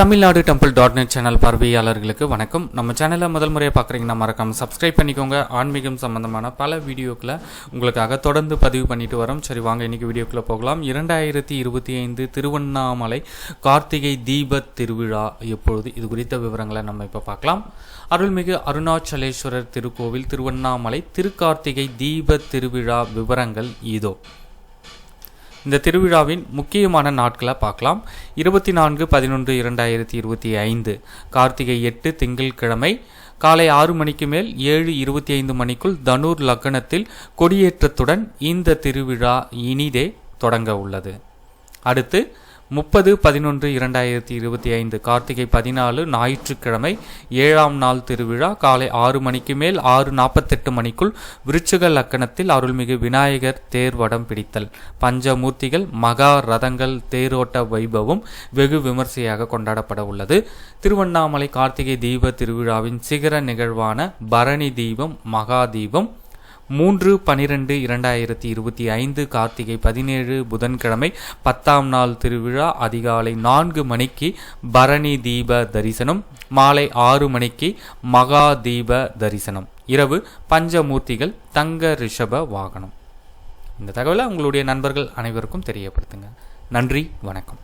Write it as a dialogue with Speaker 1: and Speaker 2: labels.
Speaker 1: Tamil Nadu டெம்பிள்.net channel பார்வையாளர்களுக்கு வணக்கம். நம்ம சேனலை முதல் முறையாக பார்க்குறீங்கன்னா மறக்காம சப்ஸ்கிரைப் பண்ணிக்கோங்க. ஆன்மீகம் சம்பந்தமான பல வீடியோக்களை உங்களுக்காக தொடர்ந்து பதிவு பண்ணிட்டு வரோம். சரி, வாங்க இன்னைக்கு வீடியோக்குள்ளே போகலாம். 2025 திருவண்ணாமலை கார்த்திகை தீப திருவிழா எப்பொழுது, இது குறித்த விவரங்களை நம்ம இப்போ பார்க்கலாம். அருள்மிகு அருணாச்சலேஸ்வரர் திருக்கோவில் திருவண்ணாமலை திருக்கார்த்திகை தீப திருவிழா விவரங்கள் இதோ. இந்த திருவிழாவின் முக்கியமான நாட்களை பார்க்கலாம். 24/11/2025 கார்த்திகை 8 திங்கட்கிழமை காலை 6 மணிக்கு மேல் 7:25 மணிக்குள் தனுர் லக்னத்தில் கொடியேற்றத்துடன் இந்த திருவிழா இனிதே தொடங்க உள்ளது. அடுத்து 30/11/2025 கார்த்திகை 14 ஞாயிற்றுக்கிழமை 7ஆம் நாள் திருவிழா காலை 6 மணிக்கு மேல் 6:48 மணிக்குள் விருச்சிக லக்கணத்தில் அருள்மிகு விநாயகர் தேர்வடம் பிடித்தல், பஞ்சமூர்த்திகள், மகா ரதங்கள், தேரோட்ட வைபவம் வெகு விமர்சையாக கொண்டாடப்பட உள்ளது. திருவண்ணாமலை கார்த்திகை தீப திருவிழாவின் சிகர நிகழ்வான பரணி தீபம் மகா தீபம் 3/12/2025 கார்த்திகை 17 புதன்கிழமை 10ஆம் நாள் திருவிழா அதிகாலை 4 மணிக்கு பரணி தீப தரிசனம், மாலை 6 மணிக்கு மகா தீப தரிசனம், இரவு பஞ்சமூர்த்திகள் தங்க ரிஷப வாகனம். இந்த தகவலை உங்களுடைய நண்பர்கள் அனைவருக்கும் தெரியப்படுத்துங்க. நன்றி, வணக்கம்.